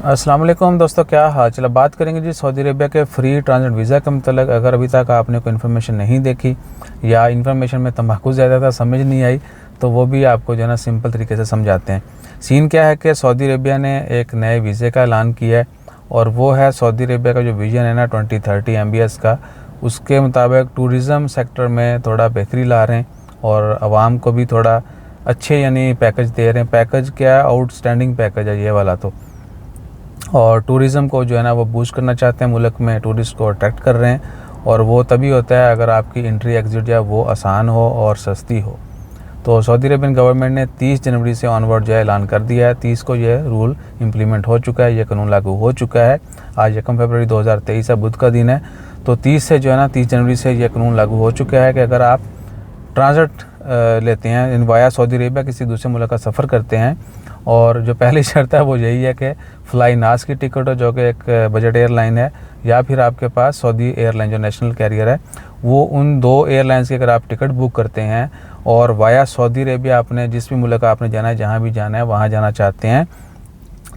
अस्सलाम वालेकुम दोस्तों, क्या हाल चल। बात करेंगे जी सऊदी अरेबिया के फ्री ट्रांजिट वीज़ा के मतलब। अगर अभी तक आपने कोई इन्फॉर्मेशन नहीं देखी या इन्फॉर्मेशन में तंबाकू ज़्यादा था, समझ नहीं आई, तो वो भी आपको जो है ना सिंपल तरीके से समझाते हैं। सीन क्या है कि सऊदी अरेबिया ने एक नए वीज़े का ऐलान किया है और वो है सऊदी अरेबिया का जो विजन है ना 2030 MBS का, उसके मुताबिक टूरिज़म सेक्टर में थोड़ा बेहतरी ला रहे हैं और आवाम को भी थोड़ा अच्छे यानी पैकेज दे रहे हैं। पैकेज क्या है, आउटस्टैंडिंग पैकेज है ये वाला तो। और टूरिज़म को जो है ना वो बूस्ट करना चाहते हैं, मुल्क में टूरिस्ट को अट्रैक्ट कर रहे हैं। और वो तभी होता है अगर आपकी एंट्री एग्ज़िट जो है वो आसान हो और सस्ती हो। तो सऊदी अरेबियन गवर्नमेंट ने 30 जनवरी से ऑनवर्ड जो है ऐलान कर दिया है। 30 को ये रूल इम्प्लीमेंट हो चुका है, ये कानून लागू हो चुका है। आज 1 फरवरी 2023 है, बुध का दिन है। तो 30 से जो है ना 30 जनवरी से ये कानून लागू हो चुका है कि अगर आप ट्रांजिट लेते हैं इन वाया सऊदी अरेबिया, किसी दूसरे मुल्क का सफ़र करते हैं, और जो पहली शर्त है वो यही है कि फ्लाई नास की टिकट हो जो कि एक बजट एयरलाइन है, या फिर आपके पास सऊदी एयरलाइन जो नेशनल कैरियर है, वो उन दो एयरलाइंस की अगर आप टिकट बुक करते हैं और वाया सऊदी अरेबिया आपने जिस भी मुल्क आपने जाना है, जहाँ भी जाना है वहाँ जाना चाहते हैं,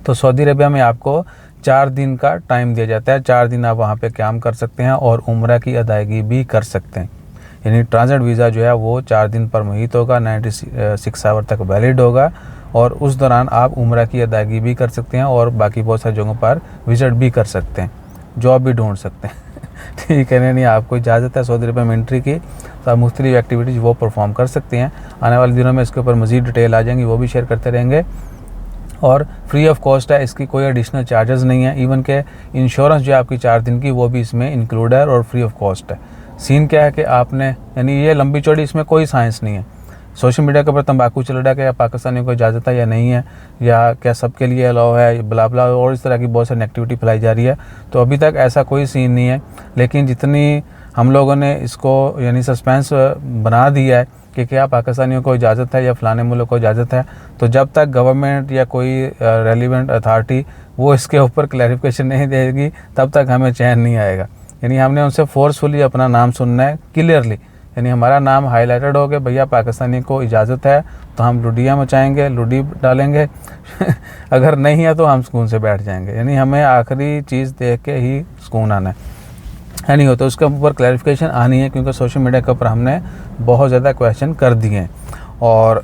तो सऊदी अरेबिया में आपको 4 दिन का टाइम दिया जाता है। 4 दिन आप वहाँ पे काम कर सकते हैं और उम्रा की अदायगी भी कर सकते हैं। यानी ट्रांजिट वीज़ा जो है वो 4 दिन पर मुहित होगा, 96 आवर तक वैलिड होगा, और उस दौरान आप उम्रा की अदायगी भी कर सकते हैं और बाकी बहुत सारी जगहों पर विज़िट भी कर सकते हैं, जॉब भी ढूंढ सकते हैं। ठीक है, नहीं आपको इजाज़त है सऊदी अरब में एंट्री की, तो आप मुख्तलिफ एक्टिविटीज़ वो परफॉर्म कर सकते हैं। आने वाले दिनों में इसके ऊपर मज़ीद डिटेल आ जाएंगी, वो भी शेयर करते रहेंगे। और फ्री ऑफ कॉस्ट है, इसकी कोई एडिशनल चार्जेस नहीं है। इवन के इंश्योरेंस जो है आपकी 4 दिन की वो भी इसमें इंक्लूड है और फ्री ऑफ कॉस्ट है। सीन क्या है कि आपने यानी ये लंबी चौड़ी इसमें कोई साइंस नहीं है। सोशल मीडिया के ऊपर तंबाकू चल रहा है कि या पाकिस्तानियों को इजाज़त है या नहीं है, या क्या सबके लिए अलाउ है, बला बला, और इस तरह की बहुत सारी नेगेटिविटी फैलाई जा रही है। तो अभी तक ऐसा कोई सीन नहीं है, लेकिन जितनी हम लोगों ने इसको यानी सस्पेंस बना दिया है कि क्या पाकिस्तानियों को इजाज़त है या फ़लाने मुल्क को इजाज़त है, तो जब तक गवर्नमेंट या कोई रेलिवेंट अथॉरिटी वो इसके ऊपर क्लैरिफिकेशन नहीं देगी, तब तक हमें चैन नहीं आएगा। यानी हमने उनसे फोर्सफुली अपना नाम सुनना है क्लियरली, यानी हमारा नाम हाईलाइटेड हो गया, भैया पाकिस्तानी को इजाज़त है, तो हम लुडिया मचाएंगे, लुडी डालेंगे। अगर नहीं है तो हम सुकून से बैठ जाएंगे। यानी हमें आखिरी चीज़ देख के ही सुकून आना है नहीं हो तो उसके ऊपर क्लैरिफिकेशन आनी है, क्योंकि सोशल मीडिया के ऊपर हमने बहुत ज़्यादा क्वेश्चन कर दिए हैं। और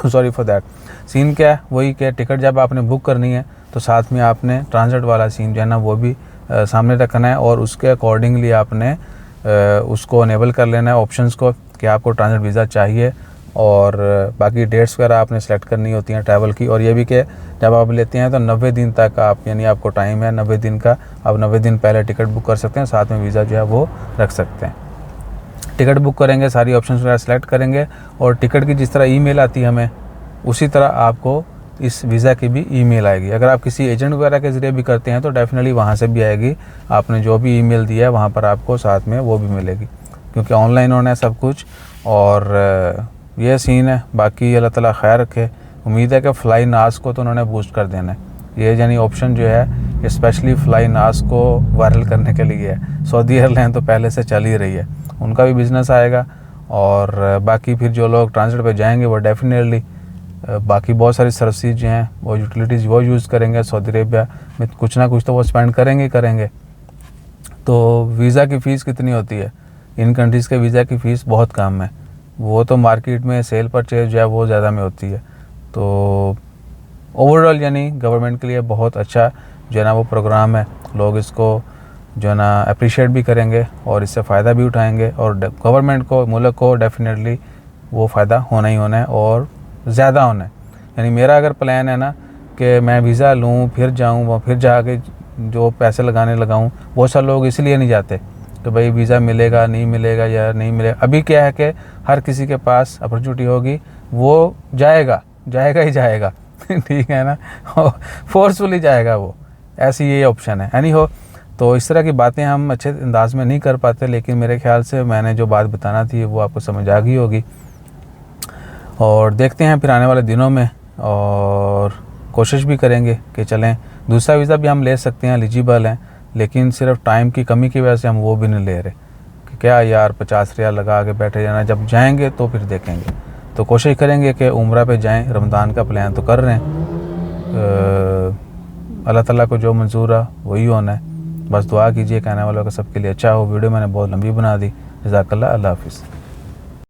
सॉरी फॉर दैट। सीन क्या है, वही कि टिकट जब आपने बुक करनी है तो साथ में आपने ट्रांजिट वाला सीन जो है ना वो भी सामने रखना है, और उसके अकॉर्डिंगली आपने उसको अनेबल कर लेना है ऑप्शंस को कि आपको ट्रांजिट वीज़ा चाहिए। और बाकी डेट्स वगैरह आपने सेलेक्ट करनी होती हैं ट्रैवल की, और ये भी कि जब आप लेते हैं तो 90 दिन तक आप यानी आपको टाइम है 90 दिन का, आप 90 दिन पहले टिकट बुक कर सकते हैं, साथ में वीज़ा जो है वो रख सकते हैं। टिकट बुक करेंगे, सारी ऑप्शंस वगैरह सेलेक्ट करेंगे, और टिकट की जिस तरह ईमेल आती है हमें, उसी तरह आपको इस वीज़ा की भी ईमेल आएगी। अगर आप किसी एजेंट वगैरह के ज़रिए भी करते हैं तो डेफिनेटली वहाँ से भी आएगी। आपने जो भी ईमेल दिया है वहाँ पर आपको साथ में वो भी मिलेगी, क्योंकि ऑनलाइन होना है सब कुछ। और ये सीन है। बाकी अल्लाह ताला खैर रखे। उम्मीद है कि फ़्लाई नास को तो उन्होंने बूस्ट कर देना है। ये यानी ऑप्शन जो है स्पेशली फ़्लाई नास को वायरल करने के लिए है। सऊदी एयरलाइन तो पहले से चल ही रही है, उनका भी बिज़नेस आएगा। और बाकी फिर जो लोग ट्रांजिट पे जाएंगे वो डेफिनेटली बाकी बहुत सारी सर्विसेज जो हैं वो यूटिलिटीज़ वो यूज़ करेंगे। सऊदी अरेबिया में कुछ ना कुछ तो वो स्पेंड करेंगे ही करेंगे। तो वीज़ा की फ़ीस कितनी होती है? इन कंट्रीज़ के वीज़ा की फ़ीस बहुत कम है, वो तो मार्केट में सेल परचेज जो है वो ज़्यादा में होती है। तो ओवरऑल यानी गवर्नमेंट के लिए बहुत अच्छा जो है ना वो प्रोग्राम है। लोग इसको जो है ना अप्रिशिएट भी करेंगे और इससे फ़ायदा भी उठाएंगे, और गवर्नमेंट को, मुल्क को डेफिनेटली वो फ़ायदा होना ही होना है और ज़्यादा होना है। यानी मेरा अगर प्लान है ना कि मैं वीज़ा लूँ फिर जाऊँ, फिर जाके जो पैसे लगाने लगाऊँ, बहुत सारे लोग इसलिए नहीं जाते कि भाई वीज़ा मिलेगा नहीं मिलेगा या नहीं मिलेगा। अभी क्या है कि हर किसी के पास अपॉर्चुनिटी होगी, वो जाएगा ही जाएगा। ठीक है ना, फोर्सफुली जाएगा वो, ऐसी ये ऑप्शन है। एनी हो, तो इस तरह की बातें हम अच्छे अंदाज में नहीं कर पाते, लेकिन मेरे ख्याल से मैंने जो बात बताना थी वो आपको समझ आ गई होगी। और देखते हैं फिर आने वाले दिनों में, और कोशिश भी करेंगे कि चलें। दूसरा वीज़ा भी हम ले सकते हैं, एलिजिबल हैं, लेकिन सिर्फ टाइम की कमी की वजह से हम वो भी नहीं ले रहे कि क्या यार 50 रियाल लगा के बैठे जाना, जब जाएंगे तो फिर देखेंगे। तो कोशिश करेंगे कि उम्रा पे जाएं। रमज़ान का प्लान तो कर रहे हैं, अल्लाह ताला को जो मंजूर है वही होना है। बस दुआ कीजिए, कहने वालों का सबके लिए अच्छा हो। वीडियो मैंने बहुत लंबी बना दी। जज़ाकल्लाह। अल्लाह हाफ़िज़।